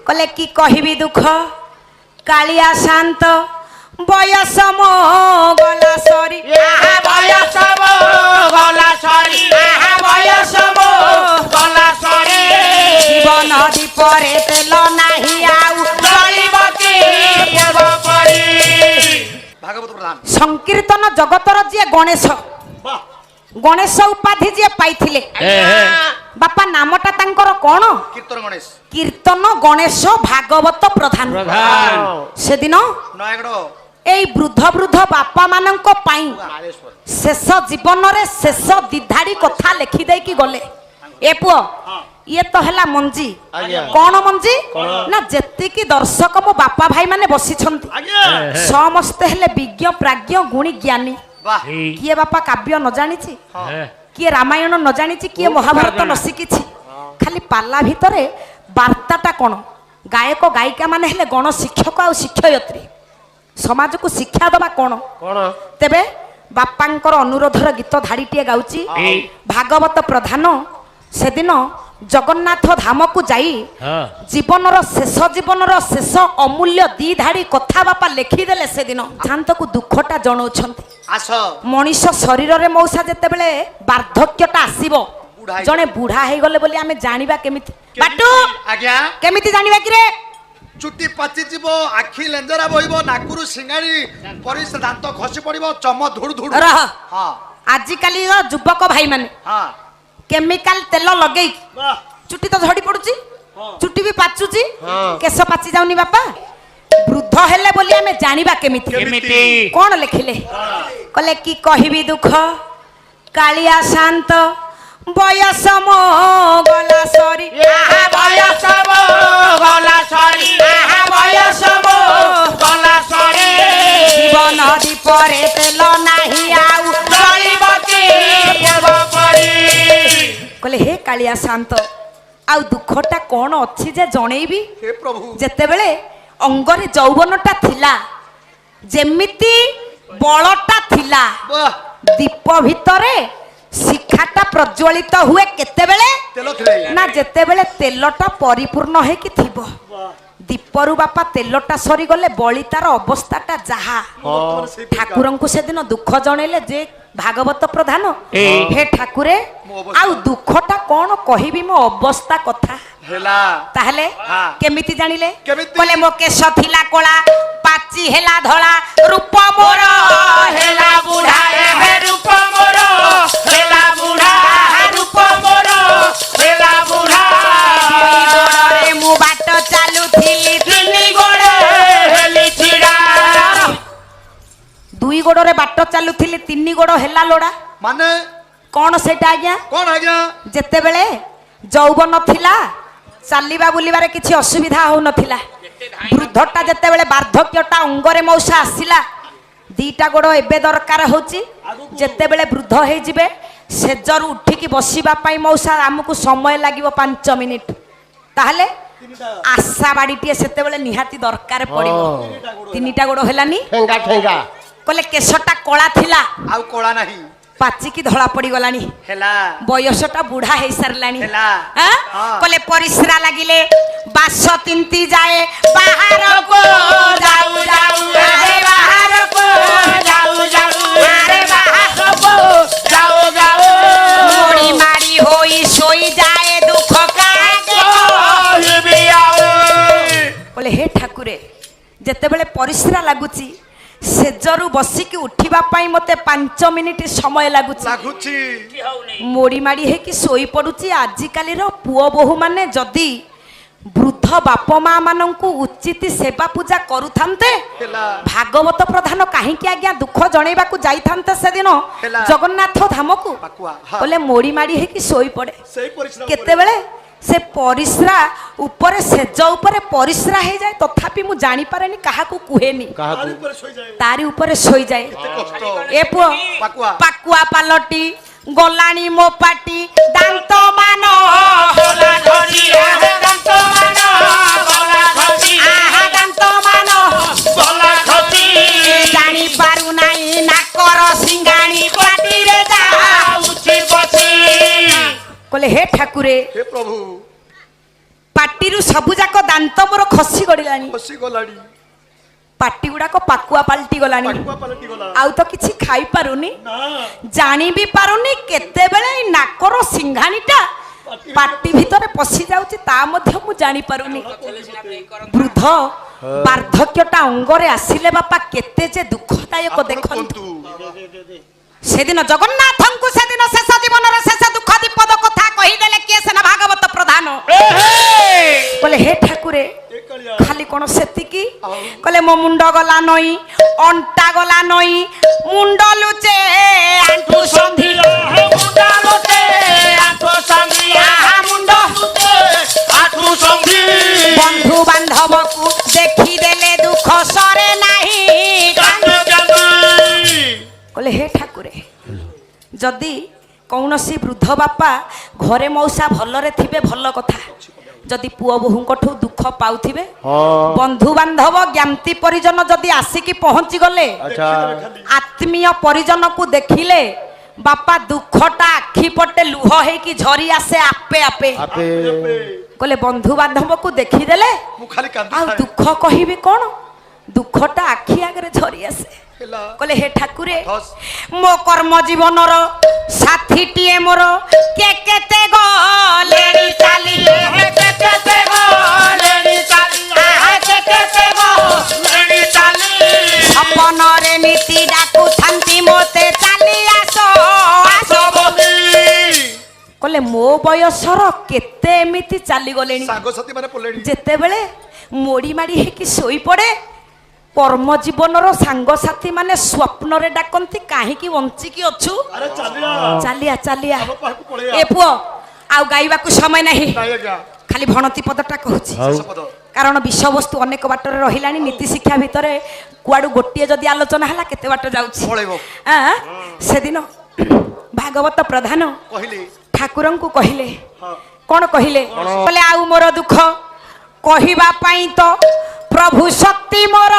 कले कि कहबी दुख कालिया शांत बयस मो गला सरी बयस मो गला सरी बयस मो गला सरी जीवन दीपरे तेल नाही आउ जलिबती पूर्व परी भागवत प्रधान संकीर्तन जगतर जी गणेश गणेश उपाधि जी पाइथिले बापा नामटा तांकर कोन कीर्तन गणेश भागवत प्रधान से दिन एई वृद्ध वृद्ध बापा मानक पाई शेष जीवन रे शेष दिधाड़ी कथा लिखि दे कि गले ए पुओ ये तो हला मंजी कौन मंजी ना जेति की दर्शक मो बापा भाई माने बसी छंती समस्त हेले विज्ञ प्राज्ञ गुणी ज्ञानी किए बापा काव्य न जानी किए रामायण न जानी किए महाभारत न शिखी खाली पाला भितरे वार्ताटा कौन गायक गायिका माने हेले गण शिक्षक आ शिक्षयत्री समाज को शिक्षा दबा कौन तेबे बापांकर अनुरोधर गीत धाड़ीटे गाउची भागवत प्रधान से दिन जगन्नाथ धाम को जाई जीवन शेष अमूल्य दी धाड़ी कथा बापा लिखिदेले से दिन शांत को दुखटा जनाउछंती मनीष शरीर रे मौसा जेते बेले वार्धक्यटा आसीबो जने बुढ़ा हे गले बोली आमे जानिबा केमिति बाटू आज्ञा केमिति जानिबा कि रे चुट्टी पाची जीवो आखी लेंजरा बहिबो नाकुरु सिंगाड़ी परिस दांत खसी पड़िबो चम धुड़ धुड़ रह हां आजि काली युवक भाई माने हां केमिकल तेल लगे चुट्टी तो झड़ी पड़ुची चुट्टी भी पाचुची केस पाची जाउनी बापा वृद्ध हेले बोली आमे जानिबा केमिति कोन लिखिले कले कि कहबी दुख कालिया शांत बयस मो गला सरी बयस मो गला सरी बयस मो गला सरी जीवन दीपरे तेल नाही आउ जलिबती पूर्व परी कले हे कालिया शांत आउ दुखटा कौन अच्छी जे जणेबी हे प्रभु जेते बेले अंगरे यौवनटा थिला जेमिति बलटा थिला दीप भितरे शिखाटा प्रज्वलित हुए केते बेले ना जेते बेले तेलटा परिपूर्ण हे कि थिबो दीपरु बापा तेलटा सरी गले बळी तार अवस्थाटा जहा ठाकुरन को से दिन दुख जणेले जे भागवत प्रधान हे ठाकुरे आउ दुखटा कोन कहिबी मो अवस्था कथा हेला ताहले केमिति जानिले बोले मो केश थिला कोला पाची हेला धळा रूप मोर हेला बुढ़ा हे रूप मोर हेला बुढ़ा रूप मोर हेला बुढ़ा गोड़े मु बाट चालू थिली तिनी गोड़े हेली छिड़ा दुई गोड़े बाट चालू थिली तिनी गोड़ हेला लोड़ा माने कौन सेटा आज्ञा कौन आज्ञा जेते बेले यौवन थिला चालिबा बुलिबारे किछि असुविधा हो नथिला वृद्धटा जेते बेले वार्धक्यटा अंगरे मौसा आसिला दीटा गोड़ एबे दरकार होची जेते बेले वृद्ध हे जिबे सेजर उठिकी बसिबा पई मौसा हमकु समय लागिवो 5 मिनिट ताहले आशा बाड़ीटे सेते बेले निहाती दरकार पड़िबो तीनिटा गोड़ हेलानी ठेंगा ठेंगा कले केशटा कळा थिला आउ कोला नाही पाची की धड़ा पड़ी गलानी हेला बयसटा बुढ़ा हे सरलानी हेला कले परिश्रा लागिले बास तिंती जाए बाहर को जाऊ जाऊ अरे बाहर को जाऊ जाऊ अरे बाहर को जाऊ जाऊ मोड़ी मारी होई सोई जाए दुख का भी आओ बोले हे ठाकुरे जेते बेले परिश्रा लागुची सेजरु बसिकी उठिबा पाई मते 5 मिनिट समय लागुची मोड़ी माड़ी हे कि सोई पडुची आजि काली रो पुओ बहु माने जदी वृद्ध बाप माँ मानंकु उचित सेवा पूजा करुथान्ते भागवत प्रधान काहे कि आज्ञा दुख जणेबा को जाई थान्ते से दिन जगन्नाथ धाम को बोले मोड़ी माड़ी हे कि सोई पड़े केते बेले से परिश्रा ऊपर सेज ऊपर परिश्रा हे जाए तथापि मु जानी पारेनी काहा को कुहेनी तारी ऊपर सोई जाए ए पुओ पाकुआ पालटी गलानी मो पाटी दांत मान होला धरी दांत मान होला धरी आहा दांत मान होला धरी जानी पारु नाही नाकर सिंगाणी पाटी रे जाउची बसी कहले हे ठाकुरे हे प्रभु पाटी रु सबु जाक दांत मोर ଖସି ଗଡ଼ିଲାଣି ଖସି ଗଲାଣି ପାଟି ଗୁଡାକ ପାକୁଆ ପାଲଟି ଗଲାଣି ପାକୁଆ ପାଲଟି ଗଲା ଆଉ ତ କିଛି ଖାଇ ପାରୁନି ନା ଜାଣି ବି ପାରୁନି କେତେବେଳେ ଏଇ ନାକର ସିଂଘାଣିଟା ପାଟି ଭିତରେ ପଶି ଯାଉଛି ତା ମଧ୍ୟ ମୁଁ ଜାଣି ପାରୁନି ବୃଦ୍ଧ ବାର୍ଦ୍ଧକ୍ୟଟା ଅଙ୍ଗରେ ଆସିଲେ ବାପା କେତେ ଯେ ଦୁଃଖଦାୟକ ଦେଖନ୍ତୁ ସେଦିନ ଜଗନ୍ନାଥଙ୍କୁ ସେଦିନ ଶେଷ ଜୀବନର ଶେଷ ଦୁଃଖ ବିପଦ କଥା କହିଦେଲେ କିଏ ସେନା ଭାଗବତ ପ୍ରଧାନ କହିଲେ ହେ ଠାକୁରେ ଖାଲି କଣ ସେତିକି କହିଲେ ମୋ ମୁଣ୍ଡ ଗଲା ନଈ ଅଣ୍ଟା ଗଲା ନଈ ମୁଣ୍ଡ ଲୁଚେ ଆଣ୍ଠୁ ସନ୍ଧି ମୁଣ୍ଡ ଲୁଚେ ଆଣ୍ଠୁ ସନ୍ଧି ମୁଣ୍ଡ ଲୁଚେ ଆଣ୍ଠୁ ସନ୍ଧି ବନ୍ଧୁ ବାନ୍ଧବକୁ ଦେଖିଦେଲେ ଦୁଃଖ ସରେ ନାହିଁ କହିଲେ ହେ ଠାକୁରେ ଯଦି କୌଣସି ବୃଦ୍ଧ ବାପା ଘରେ ମଉସା ଭଲରେ ଥିବେ ଭଲ କଥା ଯଦି ପୁଅ ବୋହୂଙ୍କଠୁ ଦୁଃଖ ପାଉଥିବେ ବନ୍ଧୁ ବାନ୍ଧବ ଜ୍ଞାତି ପରିଜନ ଯଦି ଆସିକି ପହଞ୍ଚି ଗଲେ ଆତ୍ମୀୟ ପରିଜନକୁ ଦେଖିଲେ ବାପା ଦୁଃଖଟା ଆଖି ପଟେ ଲୁହ ହେଇକି ଝରି ଆସେ ଆପେ ଆପେ କହିଲେ ବନ୍ଧୁ ବାନ୍ଧବକୁ ଦେଖିଦେଲେ ଆଉ ଦୁଃଖ କହିବି କଣ ଦୁଃଖଟା ଆଖି ଆଗରେ ଝରି ଆସେ କହିଲେ ହେ ଠାକୁରେ ମୋ କର୍ମ ଜୀବନର ସାଥୀଟିଏ ମୋର କେତେ ଗଲେଣି ଚାଲି କେତେ ଗଲେଣି ଚାଲି କେତେ ଗଲେଣି ଚାଲି ସପନରେ ନୀତି ଡାକୁଥାନ୍ତି ମୋତେ ଚାଲି ଆସ ଆସ କହିଲେ ମୋ ବୟସର କେତେ ଏମିତି ଚାଲିଗଲେଣି ସାଙ୍ଗସାଥୀ ମାନେ ପଡିଲେଣି ଯେତେବେଳେ ମୋଡି ମାଡି ହେଇକି ଶୋଇପଡେ କର୍ମ ଜୀବନର ସାଙ୍ଗସାଥୀ ମାନେ ସ୍ୱପ୍ନରେ ଡାକନ୍ତି କାହିଁକି ବଞ୍ଚିକି ଅଛୁ ଚାଲିଆ ଚାଲିଆ ଏ ପୁଅ ଆଉ ଗାଇବାକୁ ସମୟ ନାହିଁ ଖାଲି ଭଣତି ପଦଟା କହୁଛି କାରଣ ବିଷୟବସ୍ତୁ ଅନେକ ବାଟରେ ରହିଲାଣି ନୀତି ଶିକ୍ଷା ଭିତରେ କୁଆଡୁ ଗୋଟିଏ ଯଦି ଆଲୋଚନା ହେଲା କେତେ ବାଟ ଯାଉଛି ସେଦିନ ଭାଗବତ ପ୍ରଧାନ ଠାକୁରଙ୍କୁ କହିଲେ କଣ କହିଲେ କହିଲେ ଆଉ ମୋର ଦୁଃଖ କହିବା ପାଇଁ ତ ପ୍ରଭୁ ଶକ୍ତି ମୋର